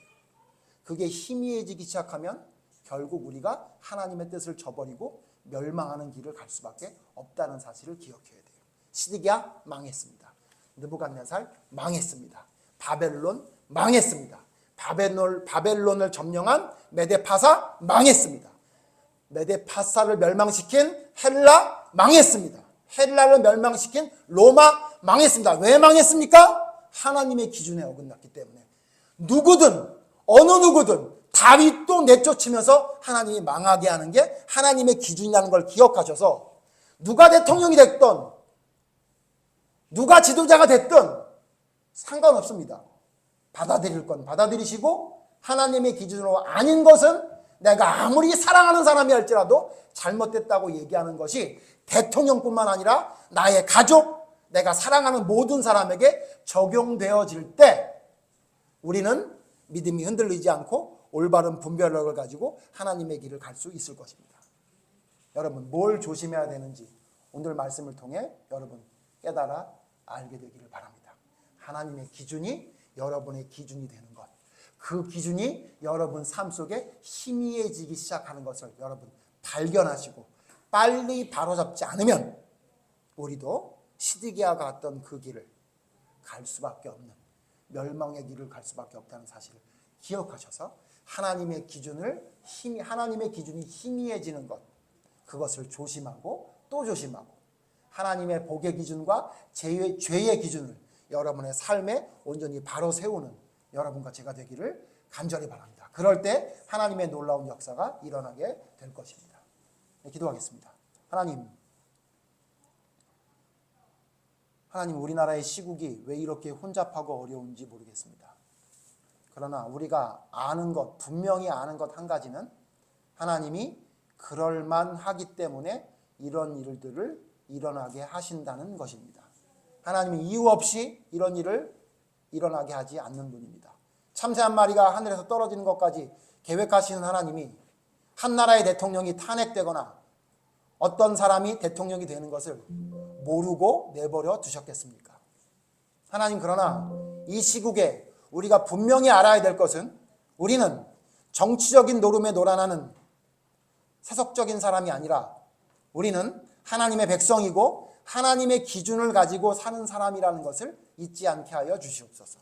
그게 희미해지기 시작하면 결국 우리가 하나님의 뜻을 저버리고 멸망하는 길을 갈 수밖에 없다는 사실을 기억해야 돼요. 시드기야 망했습니다. 느부갓네살 망했습니다. 바벨론 망했습니다. 바벨론을 점령한 메데파사 망했습니다. 메데파사를 멸망시킨 헬라 망했습니다. 헬라를 멸망시킨 로마 망했습니다. 왜 망했습니까? 하나님의 기준에 어긋났기 때문에. 어느 누구든 다윗도 내쫓으면서 하나님이 망하게 하는 게 하나님의 기준이라는 걸 기억하셔서 누가 대통령이 됐든 누가 지도자가 됐든 상관없습니다. 받아들일 건 받아들이시고 하나님의 기준으로 아닌 것은 내가 아무리 사랑하는 사람이 할지라도 잘못됐다고 얘기하는 것이 대통령뿐만 아니라 나의 가족, 내가 사랑하는 모든 사람에게 적용되어질 때 우리는 믿음이 흔들리지 않고 올바른 분별력을 가지고 하나님의 길을 갈 수 있을 것입니다. 여러분, 뭘 조심해야 되는지 오늘 말씀을 통해 여러분 깨달아 알게 되기를 바랍니다. 하나님의 기준이 여러분의 기준이 되는 것, 그 기준이 여러분 삶 속에 희미해지기 시작하는 것을 여러분 발견하시고 빨리 바로잡지 않으면 우리도 시드기야가 갔던 그 길을 갈 수밖에 없는, 멸망의 길을 갈 수밖에 없다는 사실을 기억하셔서 하나님의 기준이 희미해지는 것, 그것을 조심하고 또 조심하고 하나님의 복의 기준과 죄의 기준을 여러분의 삶에 온전히 바로 세우는 여러분과 제가 되기를 간절히 바랍니다. 그럴 때 하나님의 놀라운 역사가 일어나게 될 것입니다. 네, 기도하겠습니다. 하나님, 우리나라의 시국이 왜 이렇게 혼잡하고 어려운지 모르겠습니다. 그러나 우리가 분명히 아는 것 한 가지는 하나님이 그럴만하기 때문에 이런 일들을 일어나게 하신다는 것입니다. 하나님은 이유 없이 이런 일을 일어나게 하지 않는 분입니다. 참새 한 마리가 하늘에서 떨어지는 것까지 계획하시는 하나님이 한 나라의 대통령이 탄핵되거나 어떤 사람이 대통령이 되는 것을 모르고 내버려 두셨겠습니까? 하나님, 그러나 이 시국에 우리가 분명히 알아야 될 것은 우리는 정치적인 노름에 놀아나는 세속적인 사람이 아니라 우리는 하나님의 백성이고 하나님의 기준을 가지고 사는 사람이라는 것을 잊지 않게 하여 주시옵소서.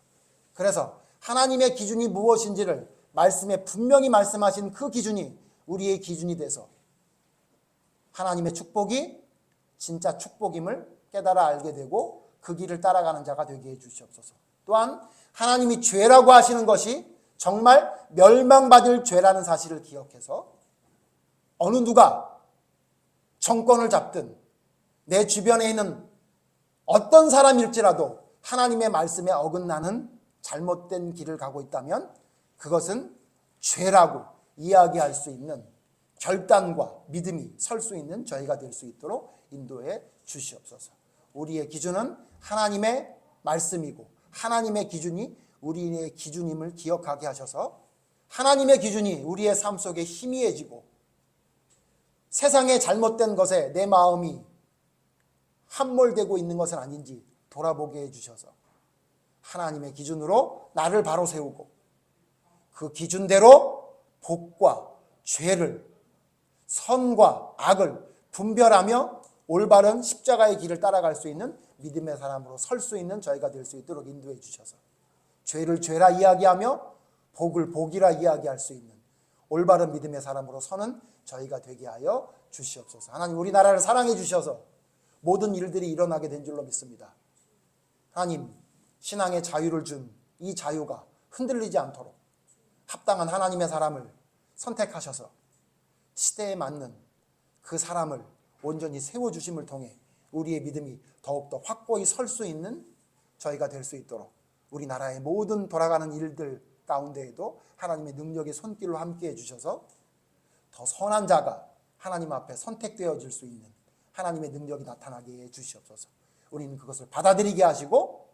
그래서 하나님의 기준이 무엇인지를 말씀에 분명히 말씀하신 그 기준이 우리의 기준이 돼서 하나님의 축복이 진짜 축복임을 깨달아 알게 되고 그 길을 따라가는 자가 되게 해 주시옵소서. 또한 하나님이 죄라고 하시는 것이 정말 멸망받을 죄라는 사실을 기억해서 어느 누가 정권을 잡든 내 주변에 있는 어떤 사람일지라도 하나님의 말씀에 어긋나는 잘못된 길을 가고 있다면 그것은 죄라고 이야기할 수 있는 결단과 믿음이 설 수 있는 저희가 될 수 있도록 인도해 주시옵소서. 우리의 기준은 하나님의 말씀이고 하나님의 기준이 우리의 기준임을 기억하게 하셔서 하나님의 기준이 우리의 삶 속에 희미해지고 세상의 잘못된 것에 내 마음이 함몰되고 있는 것은 아닌지 돌아보게 해주셔서 하나님의 기준으로 나를 바로 세우고 그 기준대로 복과 죄를 선과 악을 분별하며 올바른 십자가의 길을 따라갈 수 있는 믿음의 사람으로 설 수 있는 저희가 될 수 있도록 인도해 주셔서 죄를 죄라 이야기하며 복을 복이라 이야기할 수 있는 올바른 믿음의 사람으로 서는 저희가 되게 하여 주시옵소서. 하나님, 우리나라를 사랑해 주셔서 모든 일들이 일어나게 된 줄로 믿습니다. 하나님, 신앙의 자유를 준 이 자유가 흔들리지 않도록 합당한 하나님의 사람을 선택하셔서 시대에 맞는 그 사람을 온전히 세워주심을 통해 우리의 믿음이 더욱더 확고히 설 수 있는 저희가 될 수 있도록 우리나라의 모든 돌아가는 일들 가운데에도 하나님의 능력의 손길로 함께해 주셔서 더 선한 자가 하나님 앞에 선택되어질 수 있는 하나님의 능력이 나타나게 해 주시옵소서. 우리는 그것을 받아들이게 하시고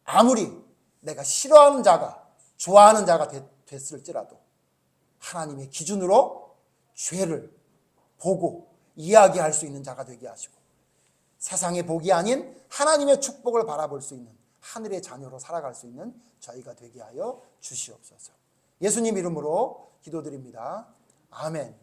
아무리 내가 싫어하는 자가 좋아하는 자가 됐을지라도 하나님의 기준으로 죄를 보고 이야기할 수 있는 자가 되게 하시고 세상의 복이 아닌 하나님의 축복을 바라볼 수 있는 하늘의 자녀로 살아갈 수 있는 저희가 되게 하여 주시옵소서. 예수님 이름으로 기도드립니다. 아멘.